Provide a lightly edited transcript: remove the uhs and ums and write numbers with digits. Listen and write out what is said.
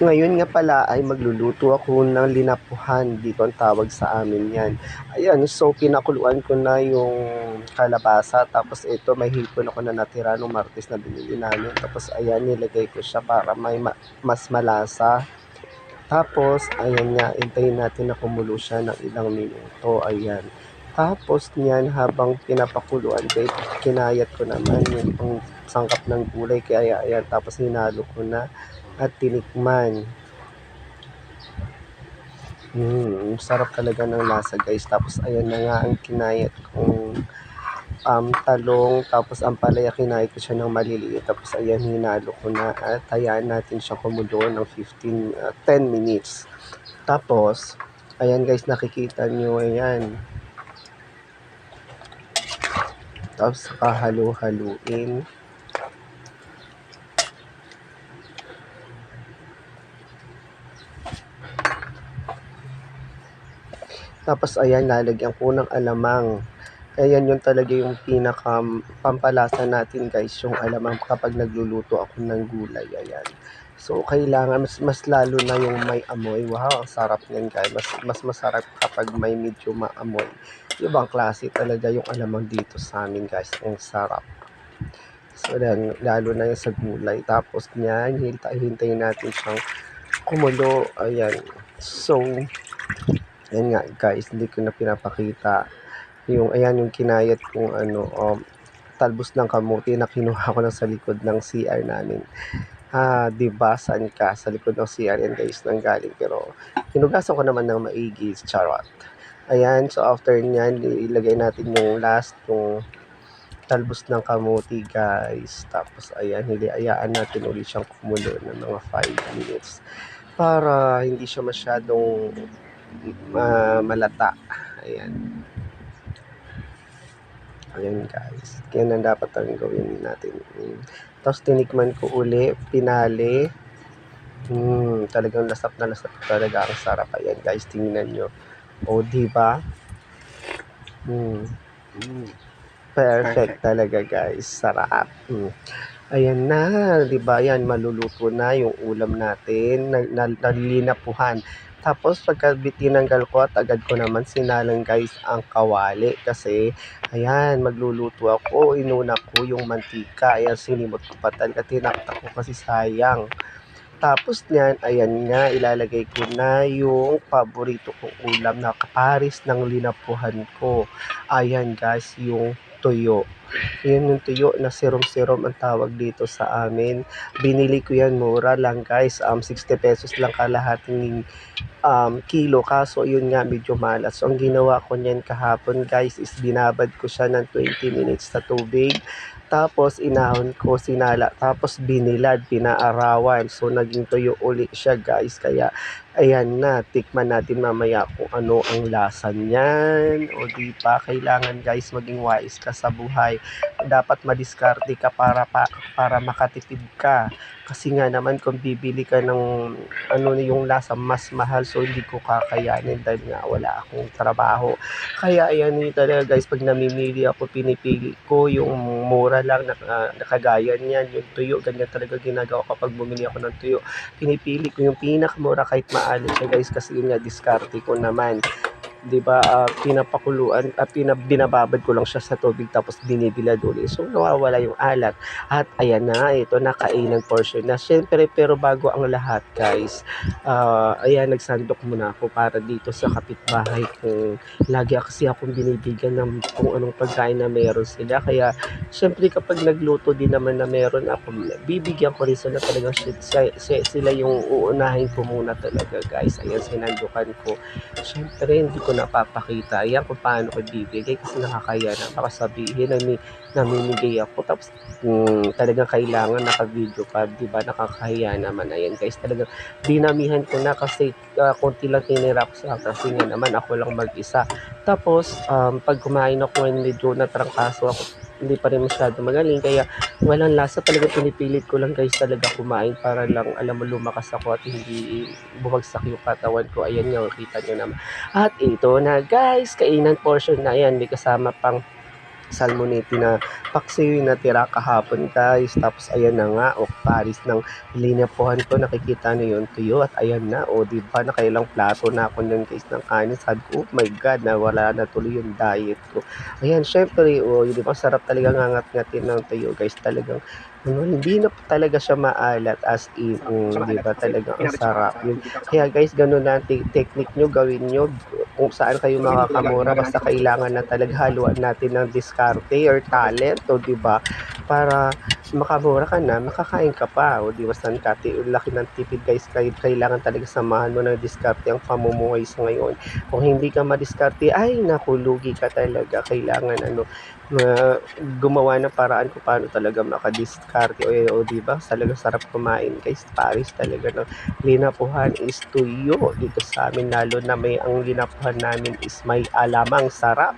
Ngayon nga pala ay magluluto ako ng linapuhan, dito ang tawag sa amin 'yan. Ayan, so pinakuluan ko na yung kalabasa, tapos ito may hipon ako na natira nung Martes na binili namin. Tapos ayan, nilagay ko siya para may mas malasa. Tapos ayan nga, hintayin natin na kumulo siya ng ilang minuto, ayan. Tapos niyan habang pinapakuluan ko, kinayat ko naman yung sangkap ng gulay, kaya ayan, tapos hinalo ko na at tinikman. Sarap talaga ng lasa guys. Tapos ayan na nga ang kinayat kong talong, tapos ang palaya kinayat ko siya ng maliliit. Tapos ayan, hinalo ko na at hayaan natin siya kumulo ng 10 minutes. Tapos, ayan guys, nakikita nyo, ayan. Tapos halo-haluin. Tapos ayan, lalagyan ko ng alamang. Ayan yun talaga yung pinaka pampalasa natin guys, yung alamang kapag nagluluto ako ng gulay, ayan. So kailangan mas lalo na yung may amoy. Wow, ang sarap niyan guys. Mas masarap kapag may medyo maamoy. Ibang klase talaga yung alamang dito sa amin guys. Ang sarap. So then, lalo na yung sa gulay. Tapos niyan, hintayin natin siyang kumulo. Ayan. So, ayan nga guys, hindi ko na pinapakita yung ayan yung kinayat kong talbos ng kamote na kinuha ko lang sa likod ng CR namin. 'Di ba saan ka? Sa likod ng CR yan guys nanggaling, pero hinugasan ko naman ng maigi, charot. Ayan, so after niyan, ilagay natin yung last, yung talbos ng kamote guys. Tapos ayan, hayaan natin ulit siyang kumulo ng mga 5 minutes para hindi siya masyadong malata. Ayan. Ayan guys, yan ang dapat ang gawin natin. Tapos tinikman ko uli, pinali. Talagang lasap na lasap talaga, ang sarap. Ayan guys, tingnan nyo. O, diba? Perfect talaga guys, sarap. Ayan na, 'di ba? Yan, maluluto na yung ulam natin, nalilinapuhan. Tapos pagka tinanggal ko at agad ko naman sinalang guys ang kawali, kasi ayan, magluluto ako, inuna ko yung mantika. Ayan, sinimot ko pa talaga, tinaktak ko kasi sayang. Tapos niyan, ayan nga, ilalagay ko na yung paborito kong ulam na kaparis ng linapuhan ko. Ayan guys, yung tuyo. Yan yung tuyo na serum-serum ang tawag dito sa amin. Binili ko yan, mura lang guys. 60 pesos lang kalahating kilo. Kaso yun nga, medyo malas. So ang ginawa ko niyan kahapon guys is binabad ko siya ng 20 minutes sa tubig. Tapos inahon ko, sinala, tapos binilad, pinaarawan. So naging tuyo uli siya guys. Kaya ayan na, tikman natin mamaya kung ano ang lasa niyan. O di pa, kailangan guys maging wise ka sa buhay. Dapat madiskarte ka para makatipid ka. Kasi nga naman kung bibili ka ng yung lasa mas mahal, so hindi ko kakayanin dahil nga wala akong trabaho. Kaya ayan talaga guys, pag namimili ako, pinipili ko yung mura lang na kagaya niyan, yung tuyo. Ganyan talaga ginagawa kapag bumili ako ng tuyo. Pinipili ko yung pinakamura kahit maalat siya guys, kasi yun nga, diskarte ko naman. 'Di ba, pinapakuluan at binababad ko lang siya sa tubig, tapos binibilad ulit. So nawawala yung alat. At ayan na, ito na, kainang portion na. Siyempre, pero bago ang lahat guys, ayan, nagsandok muna ako para dito sa kapitbahay ko. Lagi kasi akong binibigyan ng kung anong pagkain na meron sila. Kaya siyempre kapag nagluto din naman na meron ako, bibigyan ko rin sila talaga. Sila yung uunahin ko muna talaga guys. Ayan, sinandukan ko. Siyempre, hindi ko napapakita yan kung paano ko bibigay, kasi nakakaya na. Baka sabihin na namimigay ako, tapos talagang kailangan naka-video pa, di ba? Nakakahiya naman. Ayan guys, talagang dinamihan ko na kasi konti lang tinira ko sa, kasi nga naman ako lang mag-isa. Tapos, pag kumain ako, medyo natrangkaso ako, hindi pa rin masyado magaling, kaya walang lasa talaga. Pinipilit ko lang guys talaga kumain para lang, alam mo, lumakas ako at hindi bumagsak yung katawan ko. Ayan nga, kita nyo naman. At ito na guys, kainan portion na yan. May kasama pang salmonete na paksiw yung natira kahapon guys. Tapos ayan na nga, o paris ng linapuhan ko, nakikita na yung tuyo at ayan na, o diba nakailang plato na ako nun guys ng kanin. Sabi ko, oh my god, nawala na tuloy yung diet ko. Ayan, syempre, o di ba sarap talaga ngangat-ngatin ng tuyo guys, talagang hindi na talaga siya maalat as in, di ba talagang ang sarap yun. Kaya guys, ganun na ang technique nyo, gawin nyo kung saan kayo makakamura, basta kailangan na talaga haluan natin ng diskarte or talent, o di ba? Para makamura ka na, makakain ka pa, o di ba saan ka, laki ng tipid guys, kailangan talaga samahan mo ng diskarte ang pamumuhay sa ngayon. Kung hindi ka madiskarte, ay naku, lugi ka talaga, kailangan ma- gumawa ng paraan kung paano talaga makadiskarte, o di ba talagang sarap kumain guys, Paris talaga ng linapuhan is tuyo dito sa amin, lalo na may ang linapuhan namin is may alamang sarap.